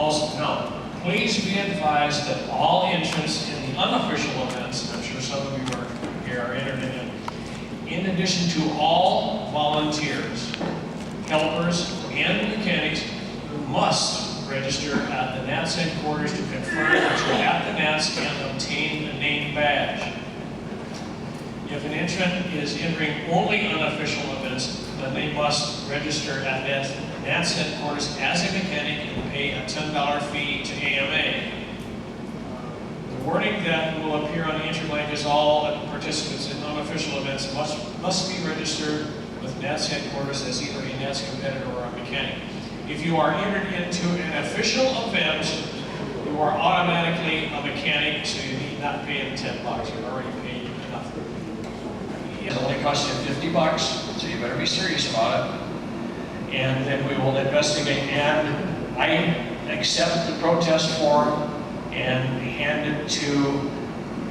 Also, now, please be advised that all entrants in the unofficial events, and I'm sure some of you are here are entered in addition to all volunteers, helpers, and mechanics who must register at the NATS headquarters to confirm that you're at the NATS and obtain a name badge. If an entrant is entering only unofficial events, then they must register at NATS headquarters as a mechanic and pay a $10 fee to AMA. The wording that will appear on the entry blank is all participants in unofficial events must be registered with NATS headquarters as either a NATS competitor or a mechanic. If you are entered into an official event, you are automatically a mechanic, so you need not pay the $10. You've already paid enough. It only costs you $50, so you better be serious about it. And then we will investigate, and I accept the protest form and hand it to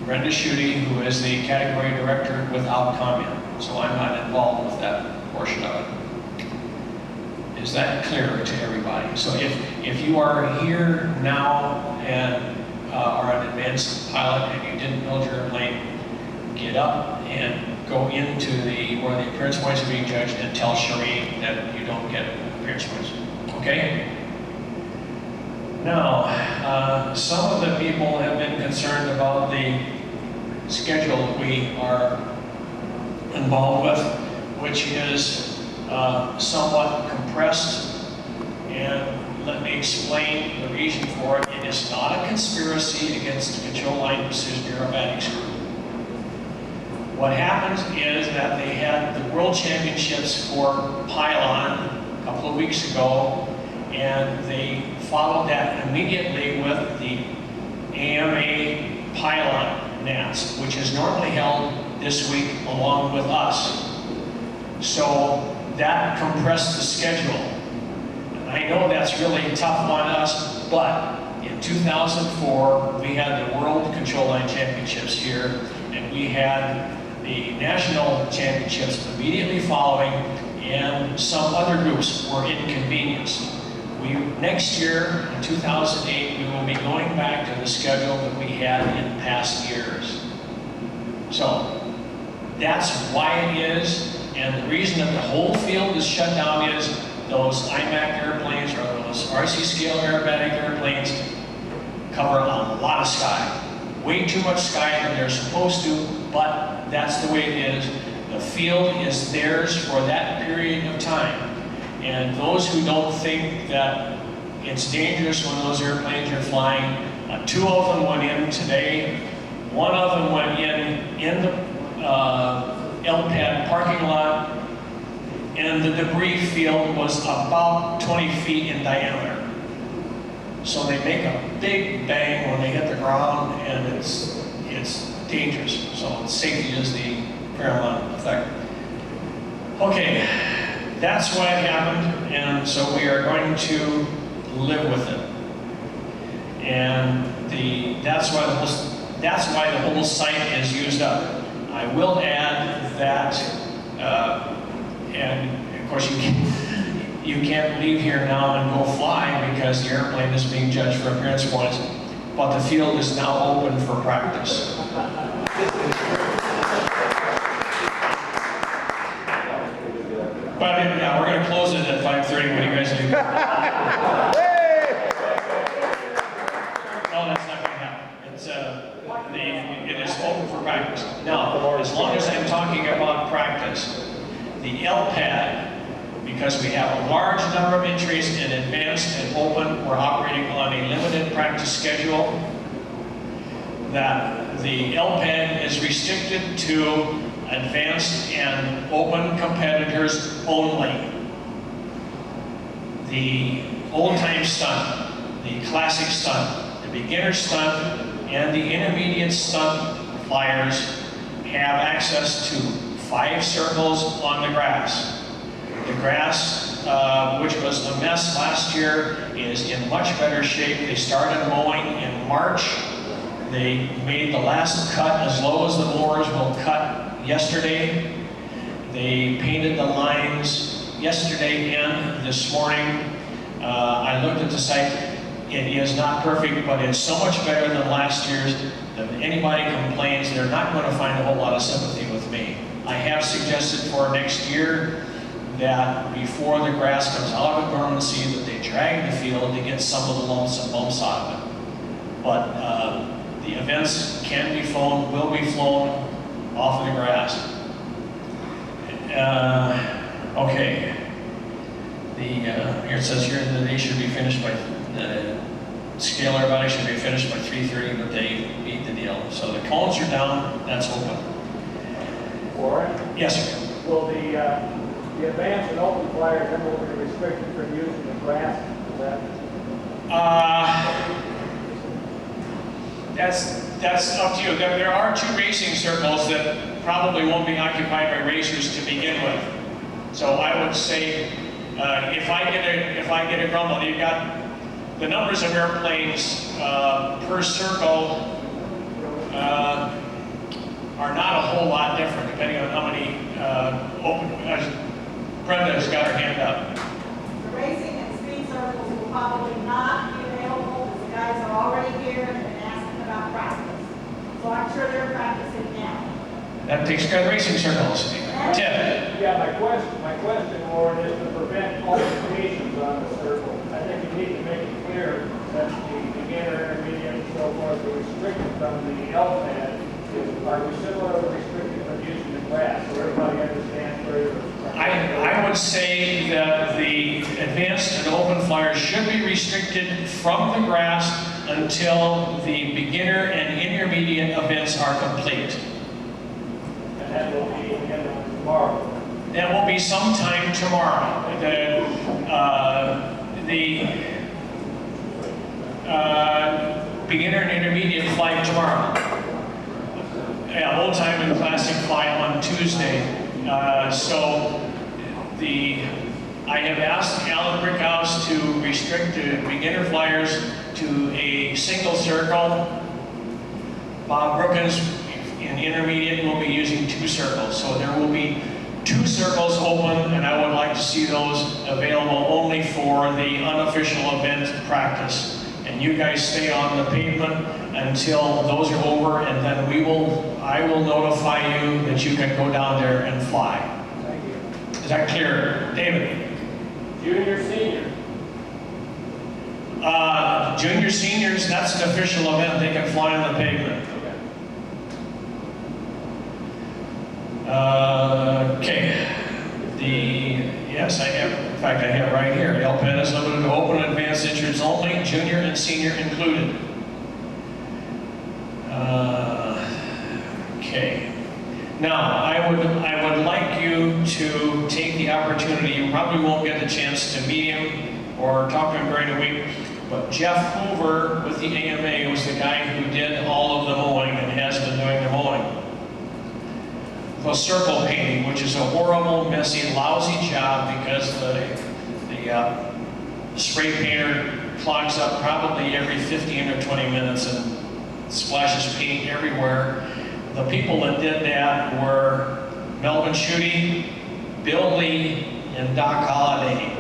Brenda Schutte, who is the category director, without comment. So I'm not involved with that portion of it. Is that clear to everybody? So if you are here now and are an advanced pilot and you didn't build your airplane, get up and go into where the appearance points are being judged and tell Shereen that you don't get appearance points. Okay? Now, some of the people have been concerned about the schedule that we are involved with, which is somewhat compressed, and let me explain the reason for it. It is not a conspiracy against the Control Line Precision Aerobatics Group. What happens is that they had the World Championships for Pylon a couple of weeks ago, and they followed that immediately with the AMA Pylon NATS, which is normally held this week along with us. So that compressed the schedule. And I know that's really tough on us, but in 2004, we had the World Control Line Championships here, and we had the national championships immediately following, and some other groups were inconvenienced. Next year, in 2008, we will be going back to the schedule that we had in past years. So that's why it is, and the reason that the whole field is shut down is those IMAC airplanes or those RC scale aerobatic airplanes cover a lot of sky. Way too much sky than they're supposed to, but that's the way it is. The field is theirs for that period of time. And those who don't think that it's dangerous when those airplanes are flying, two of them went in today. One of them went in the LPAD parking lot, and the debris field was about 20 feet in diameter. So they make a big bang when they hit the ground, and it's dangerous. So safety is the paramount effect. Okay, that's why it happened, and so we are going to live with it. And that's why the whole site is used up. I will add that, and of course you can't leave here now and go fly because the airplane is being judged for appearance points, but the field is now open for practice. But yeah, we're going to close it at 5:30. What do you guys do? No, that's not going to happen. It is open for practice. Now, as long as I'm talking about practice, the LPAD, because we have a large number of entries in advanced and open, we're operating on a limited practice schedule. That the LPAD is restricted to advanced and open competitors only. The old-time stunt, the classic stunt, the beginner stunt, and the intermediate stunt flyers have access to 5 circles on the grass. The grass, which was a mess last year, is in much better shape. They started mowing in March. They made the last cut as low as the mowers will cut yesterday. They painted the lines yesterday and this morning. I looked at the site. It is not perfect, but it's so much better than last year's that if anybody complains, they're not going to find a whole lot of sympathy with me. I have suggested for next year that before the grass comes out of dormancy, that they drag the field to get some of the lumps and bumps out of it. But the events can be flown, will be flown off of the grass. Okay. Here it says here that they should be finished by, the scalar body should be finished by 3:30, but they beat the deal. So the cones are down, that's open. Warren, Yes, sir. will the advanced and open flyers ever be restricted from using the grass? Is that? That's up to you. There are 2 racing circles that probably won't be occupied by racers to begin with. So I would say, if I get a grumble, you've got the numbers of airplanes per circle are not a whole lot different depending on how many open. Brenda's got her hand up. The racing and speed circles will probably not be available because the guys are already here and asking about practice. So I'm sure they're practicing now. That takes care of the racing circles. Tim. Yeah, my question, Warren, is to prevent altercations on the circle. I think you need to make it clear that the beginner, intermediate, and so forth are restricted from the LPAD. Are we similarly restricted from using the grass so everybody understands where I would say that the advanced and open flyers should be restricted from the grass until the beginner and intermediate events are complete. And that will be again tomorrow. That will be sometime tomorrow. The beginner and intermediate fly tomorrow. Yeah, old time and classic fly on Tuesday. I have asked Alan Brickhouse to restrict the beginner flyers to a single circle. Bob Brookins in intermediate will be using 2 circles. So there will be 2 circles open, and I would like to see those available only for the unofficial event practice. And you guys stay on the pavement until those are over, and then I will notify you that you can go down there and fly. Thank you. Is that clear? David? Junior, senior. Junior, seniors, that's an official event. They can fly on the pavement. Okay. Yes, I have, in fact, I have right here. LPAD is limited to open and advanced entrance only, junior and senior included. Okay. Now, I would like you to take the opportunity. You probably won't get the chance to meet him or talk to him during the week, but Jeff Hoover with the AMA was the guy who did all of the mowing and has been doing the mowing. The circle painting, which is a horrible, messy, lousy job because the spray painter clogs up probably every 15 or 20 minutes and splashes paint everywhere. The people that did that were Melvin Schutte, Bill Lee, and Doc Holliday.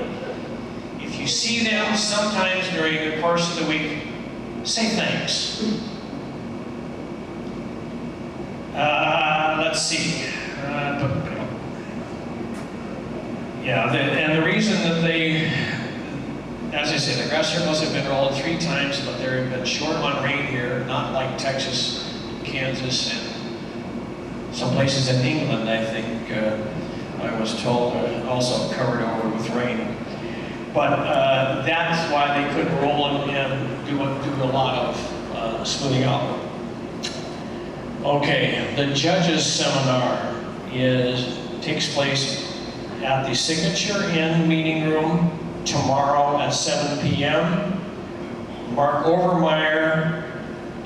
If you see them sometimes during the course of the week, say thanks. Let's see. And the reason that as I said, the grass circles have been rolled 3 times, but they've been short on rain here, not like Texas, Kansas, and some places in England, I think, I was told, also covered over with rain. But that's why they couldn't roll them and do a lot of smoothing out. Okay, the judges seminar takes place at the Signature Inn meeting room tomorrow at 7 p.m. Mark Overmeyer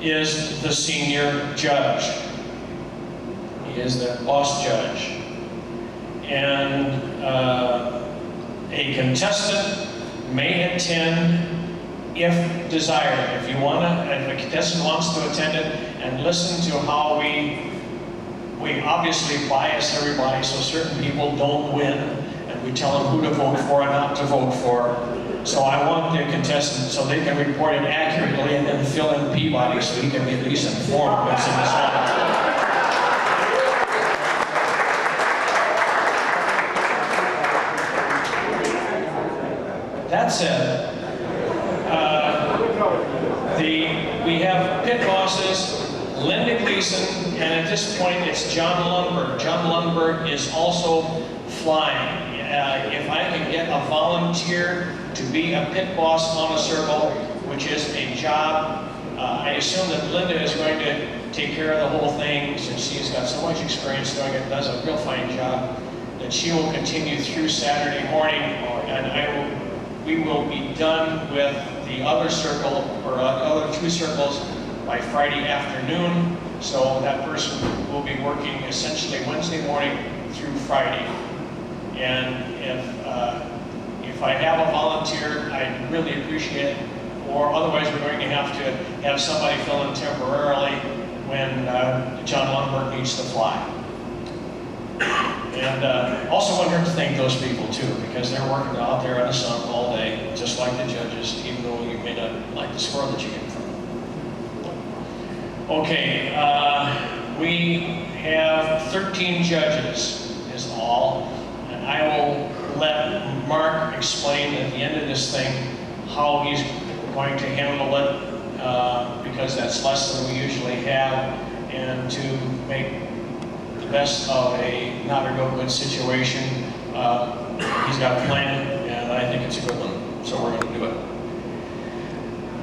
is the senior judge. He is the boss judge. And a contestant may attend if desired. If a contestant wants to attend it and listen to how we obviously bias everybody so certain people don't win, and we tell them who to vote for and not to vote for. So I want the contestant so they can report it accurately and then fill in Peabody so he can be at least informed what's in the song. That said, we have pit bosses, Linda Gleason, and at this point it's John Lundberg. John Lundberg is also flying. If I can get a volunteer to be a pit boss on a circle, which is a job, I assume that Linda is going to take care of the whole thing since she's got so much experience doing it, does a real fine job, that she will continue through Saturday morning, and we will be done with the other circle, or other 2 circles, by Friday afternoon. So that person will be working essentially Wednesday morning through Friday. And if I have a volunteer, I'd really appreciate it. Or otherwise, we're going to have somebody fill in temporarily when John Lundberg needs to fly. And also want to thank those people too, because they're working out there in the sun all day, just like the judges, even though you may not like the score that you get from them. Okay, we have 13 judges is all, and I will let Mark explain at the end of this thing how he's going to handle it, because that's less than we usually have, and to make the best of a not a real good situation. He's got a plan, and I think it's a good one, so we're going to do it.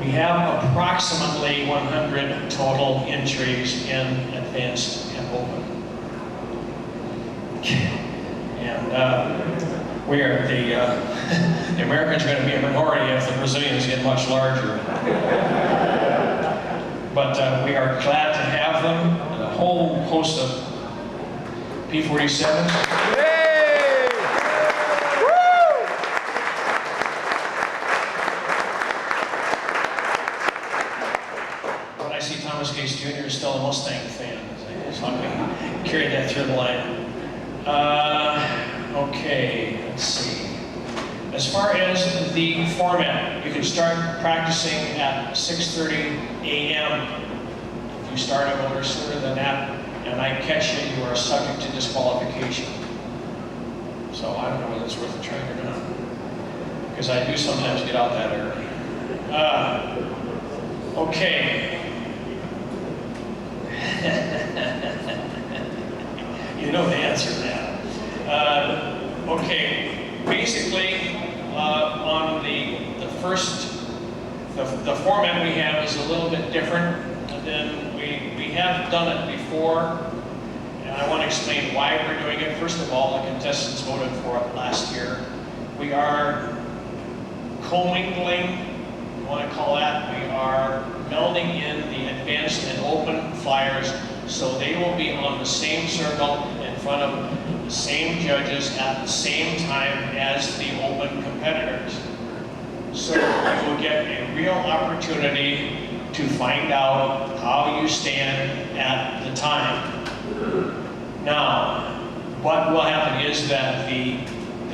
We have approximately 100 total entries in advanced and open. And we are the Americans are going to be a minority if the Brazilians get much larger. But we are glad to have them, and a whole host of P-47s. Hey! Woo! When I see Thomas Case Jr. is still a Mustang fan, so I'm going to carry that through the line. Okay, let's see. As far as the format, you can start practicing at 6:30 a.m. If you start a little sooner than that, and I catch you, you are subject to disqualification. So I don't know whether it's worth a try or not, because I do sometimes get out that early. Okay. You know the answer to that. Okay, basically, on the first, the format we have is a little bit different than we have done it before, and I want to explain why we're doing it. First of all, the contestants voted for it last year. We are commingling, you want to call that, we are melding in the advanced and open flyers, so they will be on the same circle in front of the same judges at the same time as the open competitors. So you will get a real opportunity to find out how you stand at the time. Now, what will happen is that the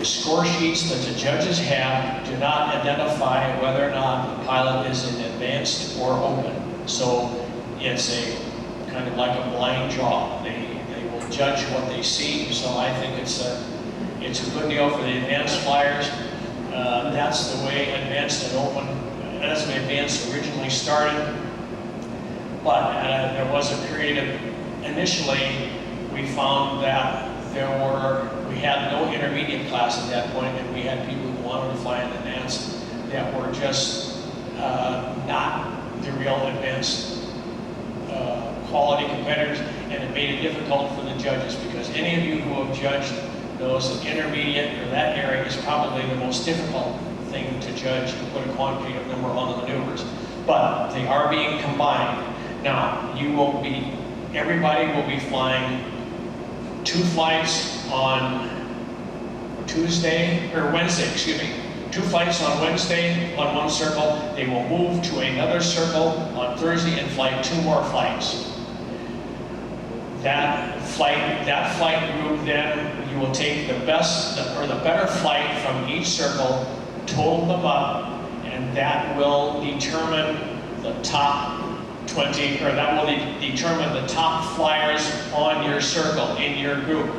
score sheets that the judges have do not identify whether or not the pilot is in advanced or open. So it's a kind of like a blind draw. They will judge what they see. So I think it's a good deal for the advanced flyers. That's the way advanced and open, that's the way advanced originally started. But there was a period of, initially, we found that we had no intermediate class at that point, and we had people who wanted to fly in advanced that were just not the real advanced quality competitors, and it made it difficult for the judges, because any of you who have judged knows that intermediate or that area is probably the most difficult thing to judge and put a quantitative number on the maneuvers. But they are being combined. Now, everybody will be flying 2 flights on Wednesday, excuse me. 2 flights on Wednesday on one circle. They will move to another circle on Thursday and fly 2 more flights. That flight group, then you will take the best or the better flight from each circle total them up, and that will determine the top 20, or that will determine the top flyers on your circle, in your group.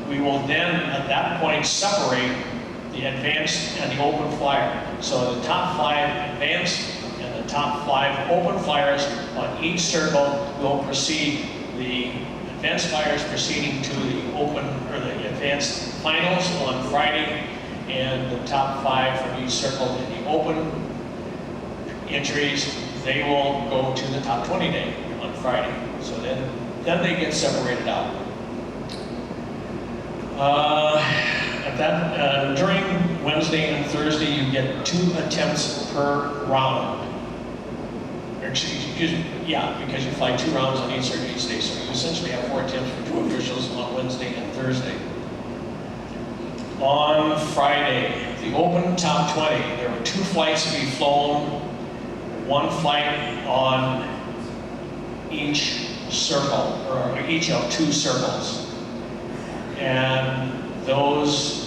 We will then, at that point, separate the advanced and the open flyer. So the top 5 advanced and the top 5 open flyers on each circle will proceed, the advanced flyers proceeding to the open, or the advanced finals on Friday, and the top 5 from each circle in the open entries, they will go to the top 20 day on Friday. So then they get separated out. During Wednesday and Thursday, you get 2 attempts per round. Excuse me, yeah, because you fly 2 rounds on each circuit each day, so you essentially have 4 attempts for 2 officials on Wednesday and Thursday. On Friday, the open top 20, there were 2 flights to be flown, 1 flight on each circle, or each of 2 circles. And those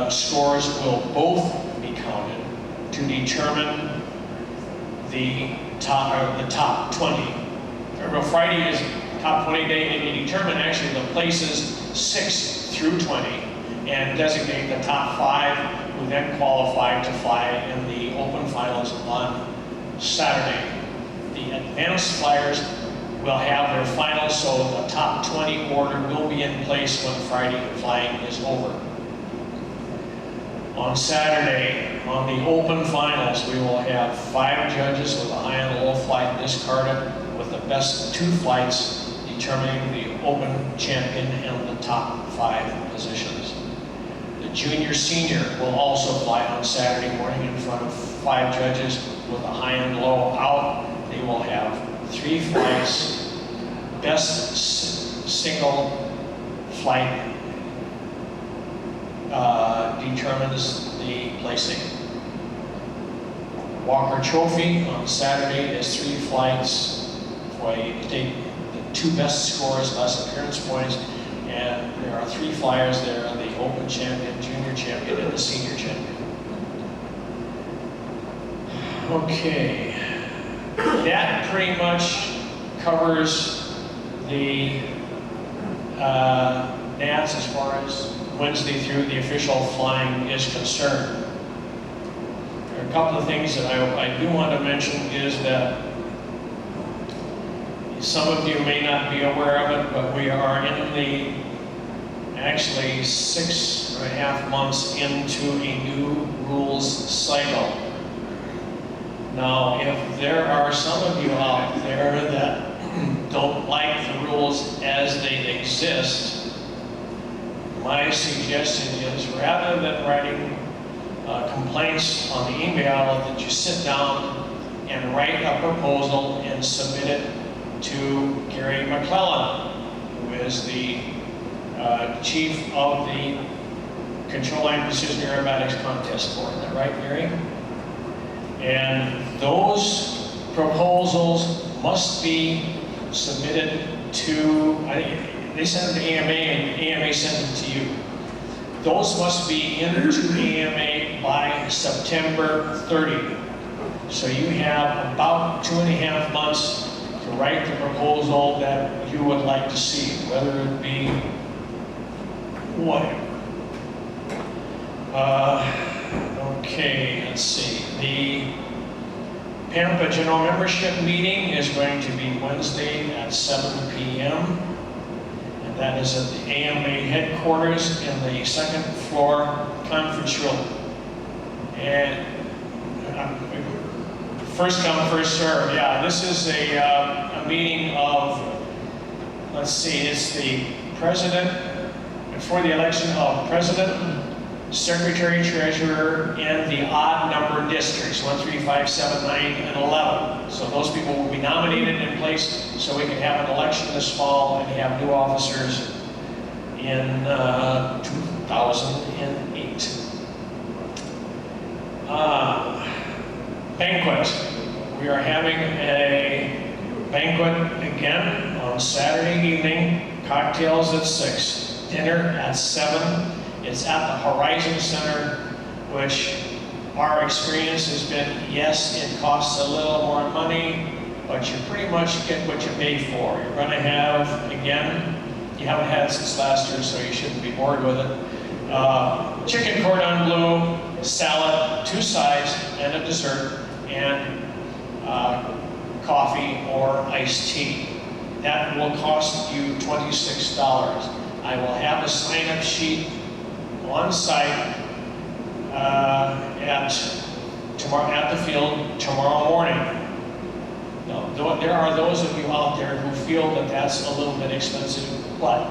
scores will both be counted to determine the top 20. Well, Friday is top 20 day, and you determine actually the places 6 through 20 and designate the top 5 who then qualify to fly in the open finals on Saturday. The advanced flyers will have their finals, so the top 20 order will be in place when Friday flying is over. On Saturday, on the open finals, we will have 5 judges with a high and low flight discarded, with the best 2 flights determining the open champion and the top 5 positions. The junior senior will also fly on Saturday morning in front of 5 judges with a high and low out. They will have 3 flights. Best single flight determines the placing. Walker Trophy on Saturday is 3 flights. You take the 2 best scores, less appearance points, and there are 3 flyers there: the open champion, junior champion, and the senior champion. Okay, that pretty much covers the NATS as far as Wednesday through the official flying is concerned. There are a couple of things that I do want to mention is that some of you may not be aware of it, but we are in the actually 6.5 months into a new rules cycle. Now, if there are some of you out there that don't like the rules as they exist, my suggestion is, rather than writing complaints on the email, that you sit down and write a proposal and submit it to Gary McClellan, who is the chief of the Control Line Precision Aerobatics Contest Board. Is that right, Gary? And those proposals must be submitted to, I think they send them to AMA and AMA sends them to you. Those must be into AMA by September 30. So you have about 2.5 months to write the proposal that you would like to see, whether it be whatever. Okay, let's see. The PAMPA General Membership Meeting is going to be Wednesday at 7 p.m. And that is at the AMA headquarters in the 2nd floor conference room. And first come, first serve. Yeah, this is a meeting of, let's see, it's the president, before the election of president, secretary, treasurer, and the odd number districts, 1, 3, 5, 7, 9, and 11. So those people will be nominated in place so we can have an election this fall and have new officers in 2008. Banquet. We are having a banquet again on Saturday evening, cocktails at 6, dinner at 7. It's at the Horizon Center, which Our experience has been, yes, it costs a little more money, but you pretty much get what you pay for. You're going to have, again, you haven't had it since last year, so you shouldn't be bored with it. Chicken cordon bleu, salad, 2 sides, and a dessert, and coffee or iced tea. That will cost you $26. I will have a sign-up sheet on site at the field tomorrow morning. Now, there are those of you out there who feel that that's a little bit expensive, but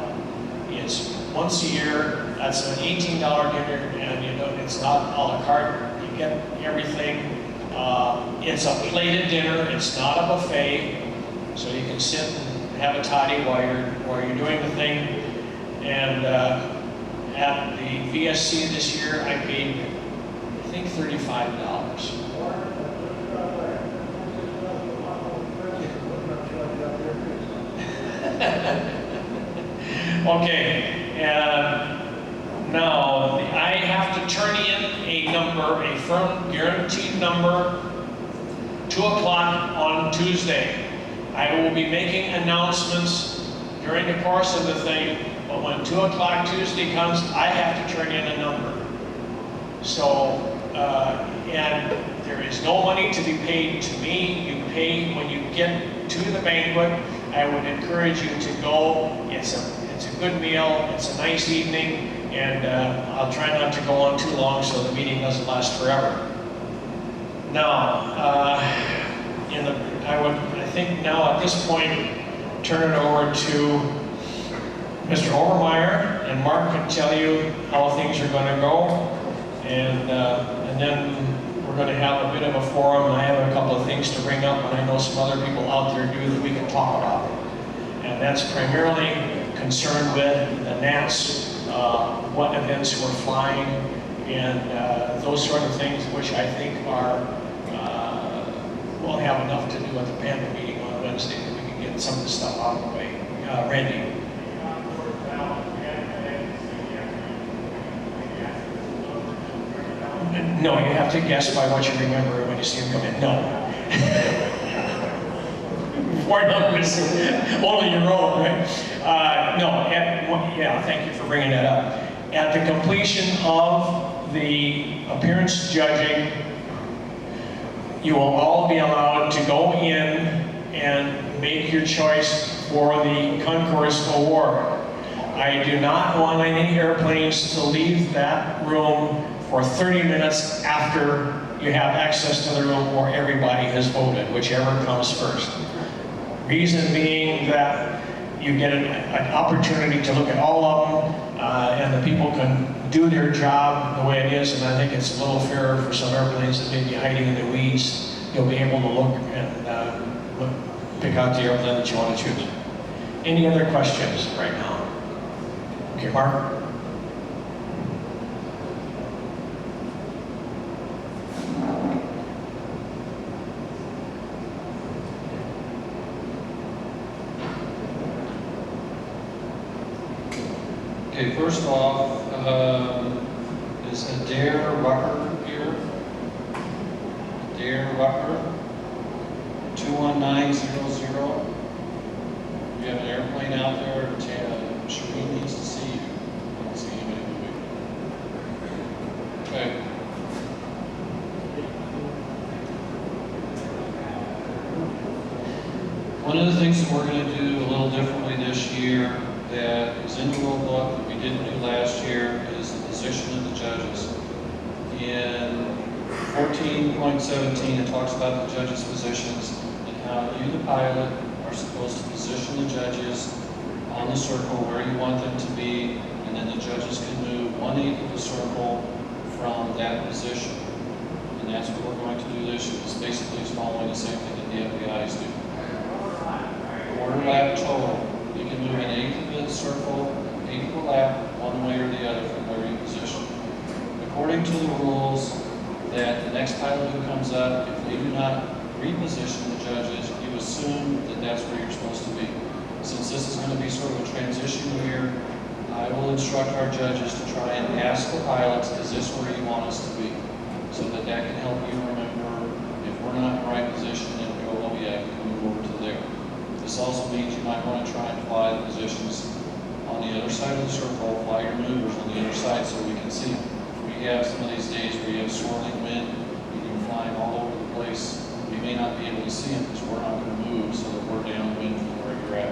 it's once a year. That's an $18 dinner, and you know it's not a la carte. You get everything. It's a plated dinner. It's not a buffet, so you can sit and have a toddy while you're doing the thing. And at the VSC this year, I paid, I think, $35. Okay, now I have to turn in a number, a firm guaranteed number, 2 o'clock on Tuesday. I will be making announcements during the course of the thing, but when 2 o'clock Tuesday comes, I have to turn in a number. So, and there is no money to be paid to me. You pay when you get to the banquet. I would encourage you to go. It's a good meal. It's a nice evening, and I'll try not to go on too long so the meeting doesn't last forever. Now, I think now at this point, turn it over to Mr. Overmeyer, and Mark can tell you how things are going to go, and then we're going to have a bit of a forum. I have a couple of things to bring up, and I know some other people out there do that we can talk about. And that's primarily concerned with the Nats, what events we're flying, and those sort of things, which I think we'll have enough to do at the panel meeting on Wednesday that we can get some of the stuff out of the way. Randy. No, you have to guess by what you remember when you see them come in. No. 4 numbers, only your own, right? Yeah, thank you for bringing that up. At the completion of the appearance judging, you will all be allowed to go in and make your choice for the concourse award. I do not want any airplanes to leave that room for 30 minutes after you have access to the room where everybody has voted, whichever comes first. Reason being that you get an opportunity to look at all of them, and the people can do their job the way it is, and I think it's a little fairer for some airplanes that may be hiding in the weeds. You'll be able to look and pick out the airplane that you want to choose. Any other questions right now? Okay, Mark? Okay, first off, is Adair Rucker here? Adair Rucker, 21900. You have an airplane out there, Shereen needs to see you. I don't see anybody moving. Okay. One of the things that we're going to do a little differently this year that is in the rule book that we didn't do last year is the position of the judges. In 14.17, it talks about the judges' positions and how you, the pilot, are supposed to position the judges on the circle where you want them to be, and then the judges can move 1/8 of the circle from that position. And that's what we're going to do this year. It's basically following the same thing that the FBI's do. Quarter lap total. You can move 1/8 of the circle, 1/8 of the lap, one way or the other from where you position. According to the rules, that the next pilot who comes up, if they do not reposition the judges, you assume that that's where you're supposed to be. Since this is going to be sort of a transition year, I will instruct our judges to try and ask the pilots, is this where you want us to be? So so that that can help you remember if we're not in the right position, then we go, oh yeah, we can move over to there. This also means you might want to try and fly the positions on the other side of the circle, fly your maneuvers on the other side so we can see them. If we have some of these days where you have swirling wind and you're flying all over the place, we may not be able to see them because we're not going to move so that we're downwind from where you're at.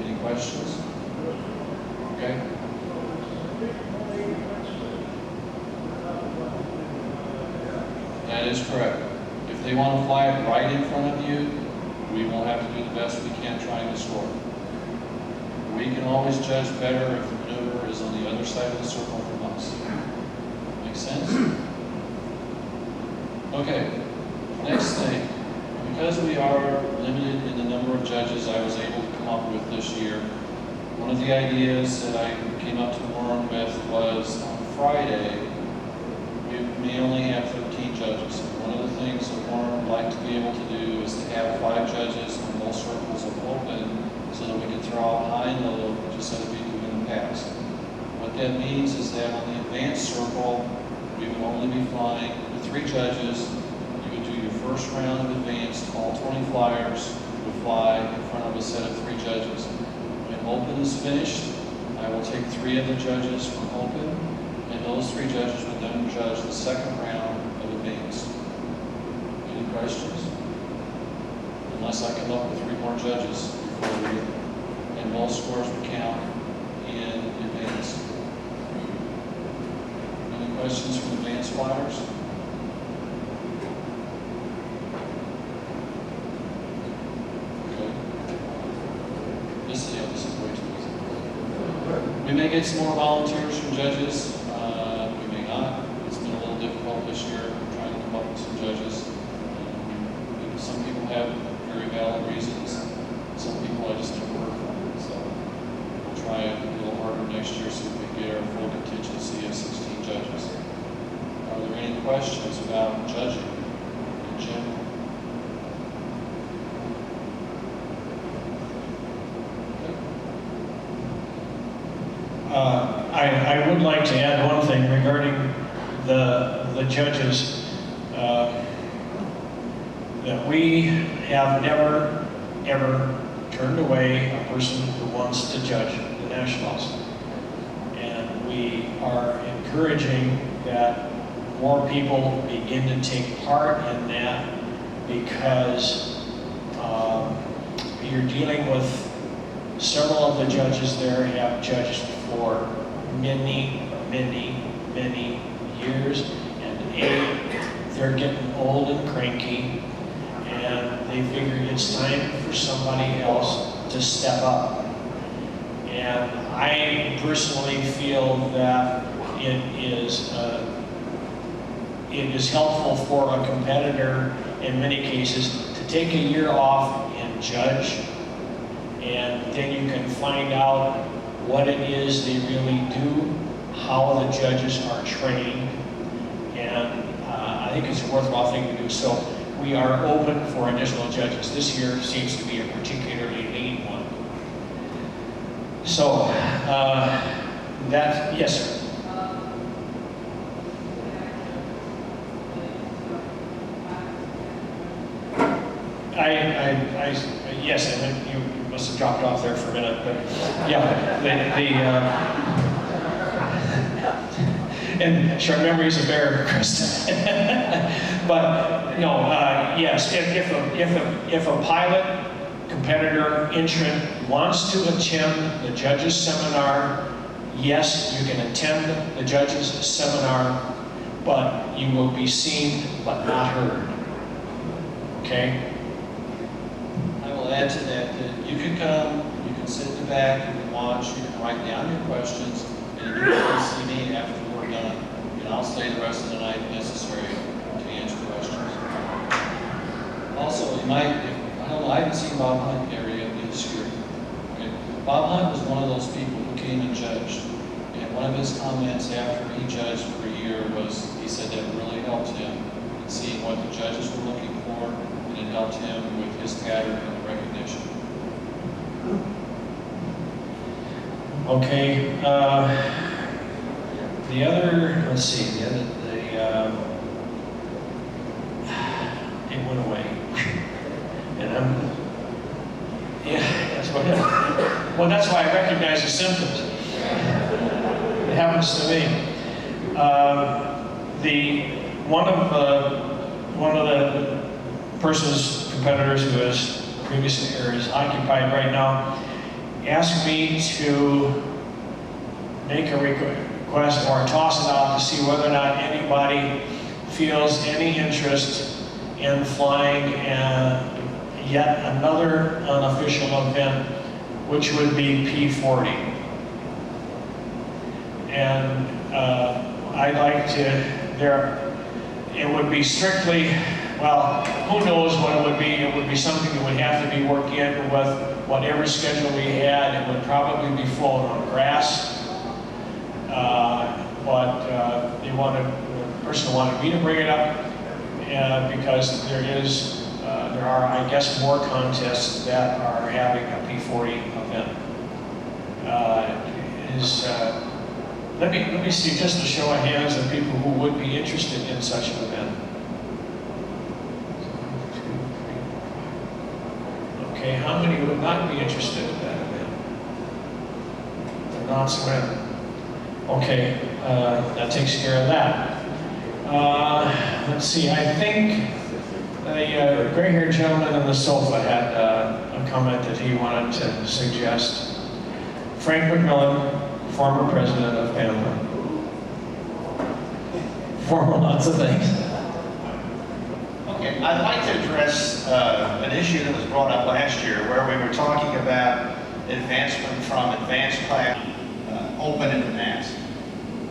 Any questions? Okay. That is correct. If they want to fly it right in front of you, we will have to do the best we can trying to score. We can always judge better if the maneuver is on the other side of the circle from us. Make sense? Okay, next thing. Because we are limited in the number of judges I was able to come up with this year, one of the ideas that I came up to Warren with was on Friday, we may only have 13 judges. One of the things that Warren would like to be able to do is to have 5 judges when both circles are open so that we can throw out high and low, just as we do in the past. What that means is that on the advanced circle, we would only be flying with 3 judges. You would do your first round of advanced, all 20 flyers would fly in front of a set of 3 judges. When open is finished, I will take 3 of the judges from open, and those 3 judges would then judge the second round of advanced. Any questions? Unless I come up with 3 more judges before we, and both scores would count in advance. Any questions from advanced flyers? Okay. This is way too easy. We may get some more volunteers from judges. We may not. It's been a little difficult this year trying to come up with some judges. Some people have very valid reasons. Some people I just never heard from. So we'll try it a little harder next year so we can get our full contingency of 16 judges. Are there any questions about judging in general? I would like to add one thing regarding the judges. That we have never, ever turned away a person who wants to judge the nationals. And we are encouraging that more people begin to take part in that because you're dealing with several of the judges there have judged for many, many, many years. And they're getting old and cranky. And they figure it's time for somebody else to step up. And I personally feel that it is helpful for a competitor in many cases to take a year off and judge, and then you can find out what it is they really do, how the judges are trained, and I think it's a worthwhile thing to do. So we are open for additional judges. This year seems to be a particularly lean one. So, yes, sir. Yes, and then you must have dropped off there for a minute, but yeah, and short memories of Bear, Kristen. But no, yes, if a pilot, competitor, entrant wants to attend the judges seminar, yes, you can attend the judges seminar, but you will be seen but not heard. Okay? I will add to that you can come, you can sit in the back, you can watch, you can write down your questions, and you can see me after we're done, and I'll stay the rest of the night if necessary to answer questions. Also, you might, I don't know, I haven't seen Bob Hunt there yet this year. Okay? Bob Hunt was one of those people who came and judged, and one of his comments after he judged for a year was, he said that really helped him in seeing what the judges were looking for, and it helped him with his pattern and recognition. Okay, the other, let's see, went away. And yeah, that's what it is. Well, that's why I recognize the symptoms. It happens to me. One of the person's competitors who is previously or is occupied right now asked me to make a request or toss it out to see whether or not anybody feels any interest in flying yet another unofficial event, which would be P40. And I'd like to, it would be strictly, well, who knows what it would be. It would be something that would have to be worked in with whatever schedule we had. It would probably be flown on grass. But the person wanted me to bring it up because there are, I guess, more contests that are having a P40 event. Let me see just a show of hands of people who would be interested in such an event. Okay, how many would not be interested in that event? Not so many. Okay, that takes care of that. Let's see, I think the gray-haired gentleman on the sofa had a comment that he wanted to suggest. Frank McMillan, former president of Pamela. Former lots of things. Okay, I'd like to address an issue that was brought up last year where we were talking about advancement from advanced class open into mass.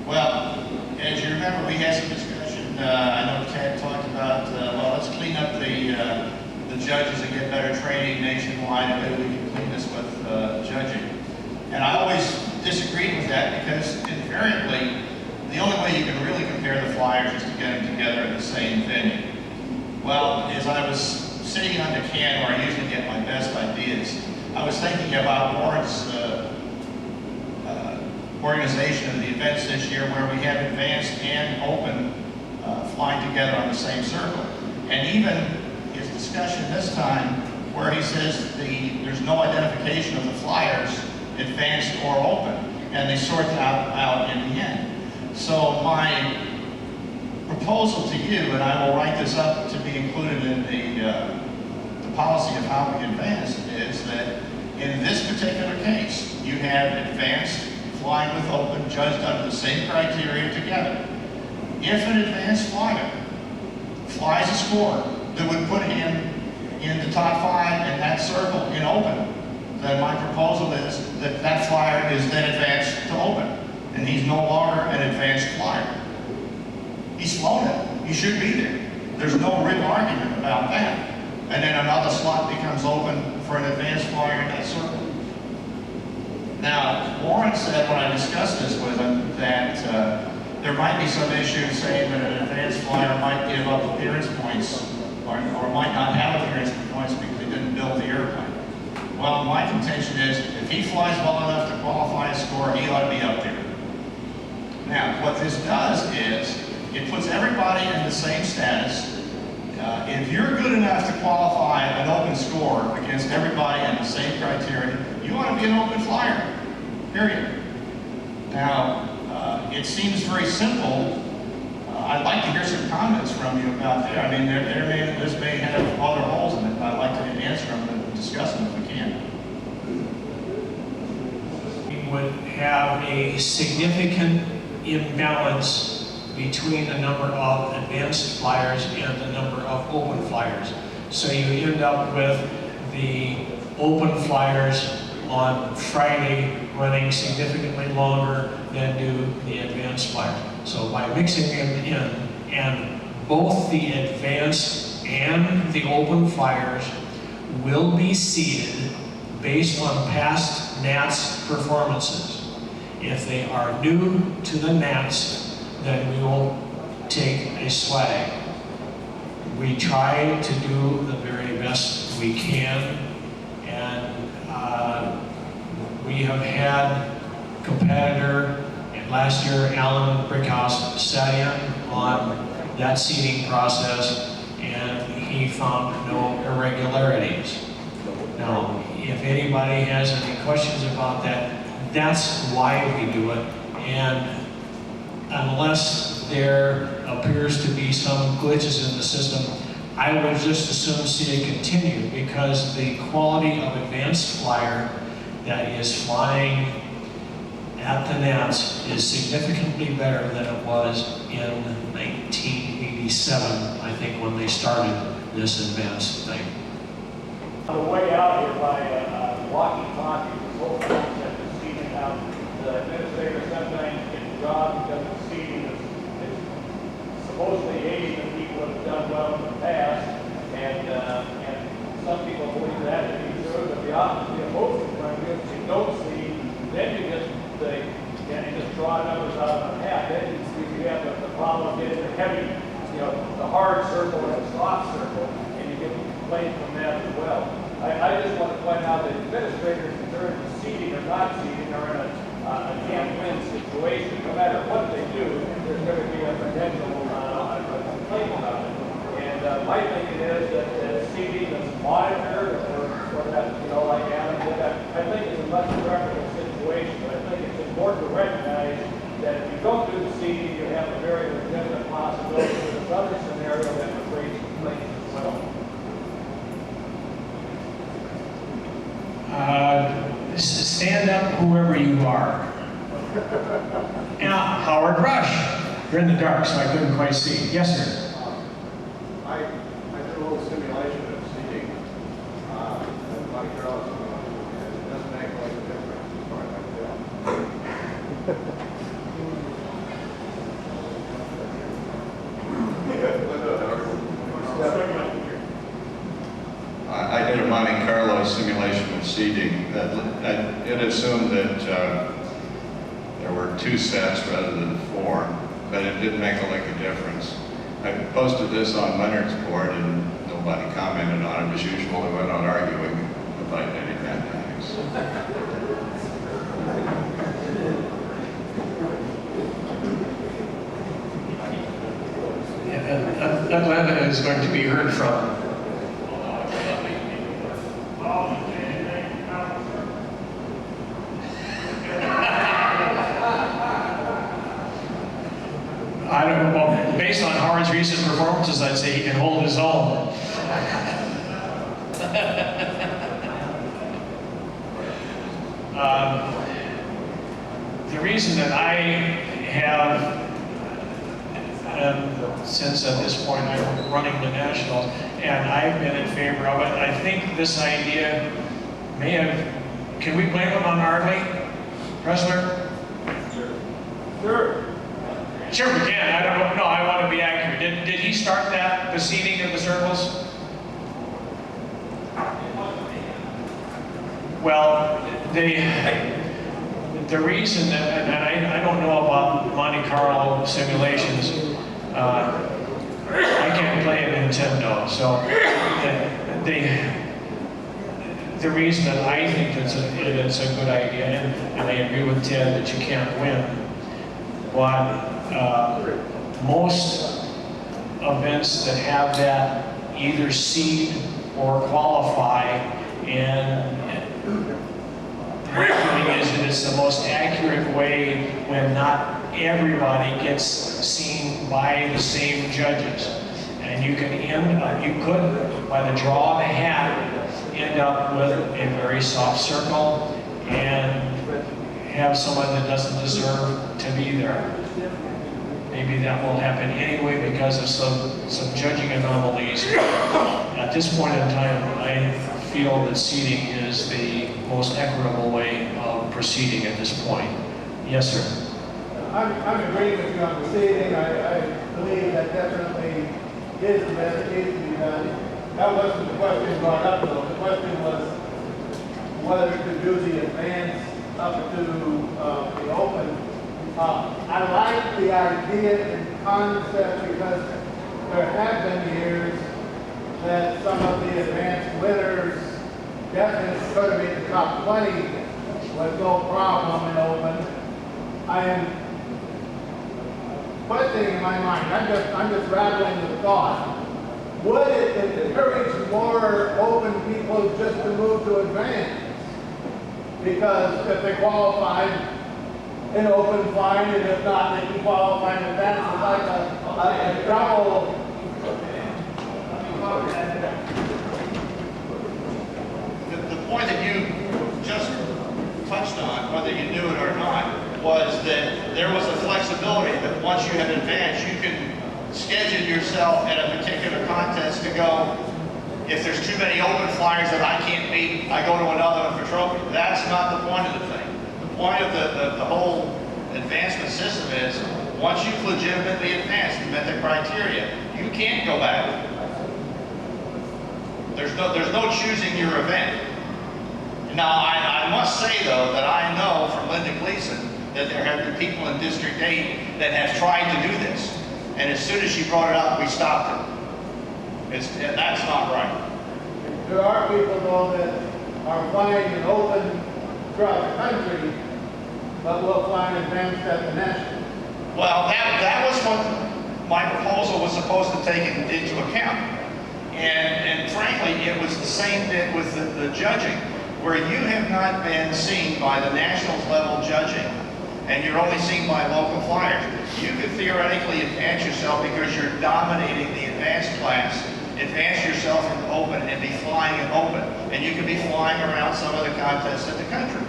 Well, as you remember, we had some discussion. I know Ted talked about, well, let's clean up the judges and get better training nationwide, and maybe we can clean this with judging. And I always disagreed with that because invariably, the only way you can really compare the flyers is to get them together in the same venue. Well, as I was sitting on the can where I usually get my best ideas, I was thinking about Warren's organization of the events this year where we have advanced and open flying together on the same circle. And even his discussion this time where he says there's no identification of the flyers, advanced or open, and they sort that out in the end. So my proposal to you, and I will write this up to be included in the policy of how we advance, is that in this particular case, you have advanced flying with open judged under the same criteria together. If an advanced flyer flies a score that would put him in the top 5 in that circle in open, then my proposal is that that flyer is then advanced to open, and he's no longer an advanced flyer. He's flown it. He should be there. There's no real argument about that. And then another slot becomes open for an advanced flyer in that circle. Now, Warren said when I discussed this with him that there might be some issue saying that an advanced flyer might give up appearance points or might not have appearance points because he didn't build the airplane. Well, my contention is if he flies well enough to qualify a score, he ought to be up there. Now, what this does is it puts everybody in the same status. If you're good enough to qualify an open score against everybody in the same criteria, you ought to be an open flyer, period. Now, it seems very simple. I'd like to hear some comments from you about that. I mean, this may have other holes in it, but I'd like to answer them and discuss them if we can. We would have a significant imbalance between the number of advanced flyers and the number of open flyers. So you end up with the open flyers on Friday running significantly longer than do the advanced flyers. So by mixing them in, and both the advanced and the open flyers will be seeded based on past NATS performances. If they are new to the NATS, then we will take a swag. We try to do the very best we can, and we have had competitor, and last year Alan Brickhouse sat in on that seeding process, and he found no irregularities. Now, if anybody has any questions about that, that's why we do it. And unless there appears to be some glitches in the system, I would just as soon see it continue, because the quality of advanced flyer that is flying at the Nats is significantly better than it was in 1987, I think, when they started this advanced thing. On the way out here by walkie-talkie, this whole concept of seating out, the administrator sometimes gets jobs because the seating is supposedly aiding the people that have done well in the past, and some people believe that to be true, but the opposite, the opposing point is if you don't see, then you just draw numbers out of a hat, then you have the problem of getting the heavy, the hard circle and the soft circle, and you get complaints from that as well. I just want to point out that administrators in terms of seating or not seating are in a can't-win situation. No matter what they do, there's going to be a potential complaint about it. And my thinking is that seating is monitored or that, like Adam did that, I think it's a much preferable situation. But I think it's important to recognize that if you don't do the seating, you have a very legitimate possibility for this other scenario that would raise complaints as well. Stand up, whoever you are. Howard Rush. You're in the dark, so I couldn't quite see. Yes, sir. I did a little simulation of seating in Monte Carlo, and it doesn't make much of a difference as far as I can tell. I did a Monte Carlo simulation of seating. It assumed that there were 2 sets rather than 4, but it didn't make a lick of difference. I posted this on Leonard's board and nobody commented on it. As usual, we went on arguing about Eddie Van Dyke's. Atlanta is going to be heard from. I don't know, well, based on Howard's recent performances, I'd say he can hold his own. The reason that I have, since at this point I'm running the Nationals, and I've been in favor of it, I think this idea may have, can we blame it on Arley Pressler? Sure. Sure we can. I don't know. No, I want to be accurate. Did he start that, the seating of the circles? Well, the reason that, and I don't know about Monte Carlo simulations, I can't play a Nintendo, so the reason that I think it's a good idea, and I agree with Ted that you can't win, but most events that have that either seed or qualify, and my feeling is that it's the most accurate way when not everybody gets seen by the same judges. And you can you could, by the draw of a hat, end up with a very soft circle and have someone that doesn't deserve to be there. Maybe that will happen anyway because of some judging anomalies. At this point in time, I feel that seating is the most equitable way of proceeding at this point. Yes, sir. I'm agreeing with you on the seating. I believe that definitely is the best that needs to be done. That wasn't the question brought up though. The question was whether to do the advance up to the open. I like the idea and concept because there have been years that some of the advanced winners definitely could have made the top 20 with no problem in open. I am questioning in my mind. I'm just rattling the thought would it encourage more open people just to move to advance? Because if they qualified in open, fine, and if not, they can qualify in advance. It's like a double. The point that you just touched on, whether you knew it or not, was that there was a flexibility that once you had advanced, you can schedule yourself at a particular contest to go. If there's too many open flyers that I can't beat, I go to another one for trophy. That's not the point of the thing. The point of the whole advancement system is, once you've legitimately advanced and met the criteria, you can't go back. There's no choosing your event. Now, I must say, though, that I know from Linda Gleason that there have been people in District 8 that have tried to do this. And as soon as she brought it up, we stopped it. That's not right. There are people, though, that are flying in open throughout the country, but will fly in advance at the national. Well, that was what my proposal was supposed to take into account. And frankly, it was the same bit with the judging, where you have not been seen by the nationals level judging, and you're only seen by local flyers. You could theoretically advance yourself because you're dominating the advanced class, advance yourself in open and be flying in open. And you could be flying around some of the contests in the country.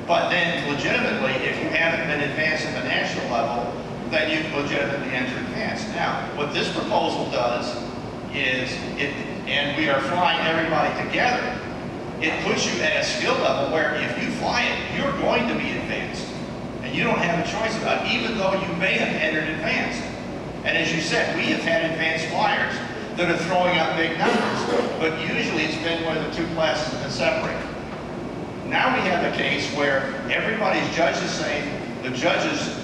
But then legitimately, if you haven't been advanced at the national level, then you can legitimately enter advanced. Now, what this proposal does is, and we are flying everybody together, it puts you at a skill level where if you fly it, you're going to be advanced. And you don't have a choice about it, even though you may have entered advanced. And as you said, we have had advanced flyers that are throwing up big numbers, but usually it's been where the two classes have been separated. Now we have a case where everybody's judged the same. The judges,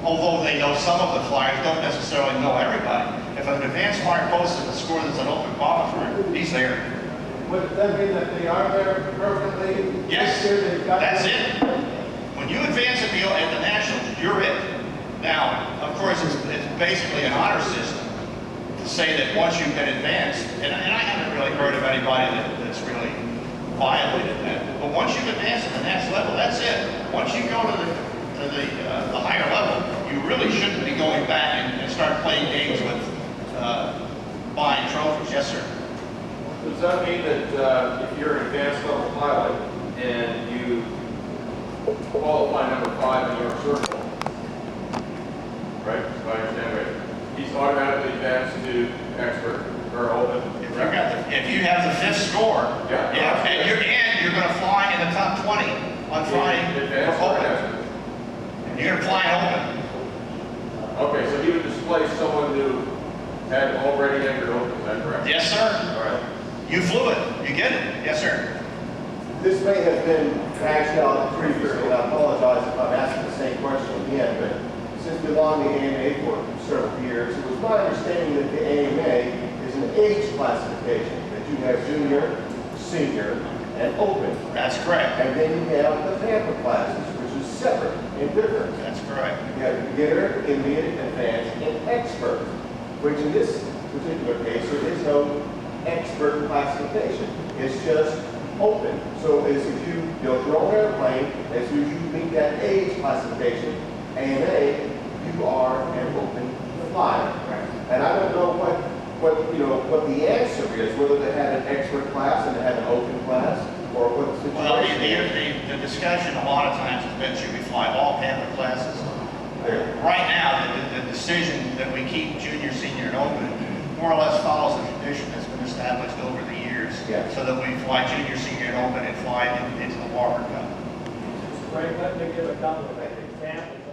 although they know some of the flyers, don't necessarily know everybody. If an advanced flyer posts a score that's an open qualifier, he's there. Would that mean that they are there permanently? Yes, that's it. When you advance at the nationals, you're it. Now, of course, it's basically an honor system to say that once you've been advanced, and I haven't really heard of anybody that's really violated that. But once you've advanced at the next level, that's it. Once you go to the higher level, you really shouldn't be going back and start playing games with buying trophies. Yes, sir. Does that mean that if you're an advanced level pilot and you qualify number 5 in your circle, right? If I understand right, he's automatically advanced to expert or open. If you have the 5th score, yeah, and you're going to fly in the top 20 on Friday for open. You're going to fly open. Okay, so he would displace someone who had already entered open. Is that correct? Yes, sir. All right. You flew it. You get it. Yes, sir. This may have been hashed out previously, and I apologize if I'm asking the same question again, but since belonging to AMA for several years, it was my understanding that the AMA is an age classification, that you have junior, senior, and open. That's correct. And then you have the Pampa classes, which is separate and different. That's correct. You have beginner, intermediate, advanced, and expert, which in this particular case, there is no expert classification. It's just open. So as if you build your own airplane, as soon as you meet that age classification, AMA, you are an open flyer. And I don't know what the answer is, whether they had an expert class and they had an open class, or what the situation Well, is. the discussion a lot of times has been, should we fly all Pampa classes? Right now, the decision that we keep junior, senior, and open more or less follows the tradition that's been established over the years, so that we fly junior, senior, and open and fly into the Walker Cup. Frank, let me give a couple of examples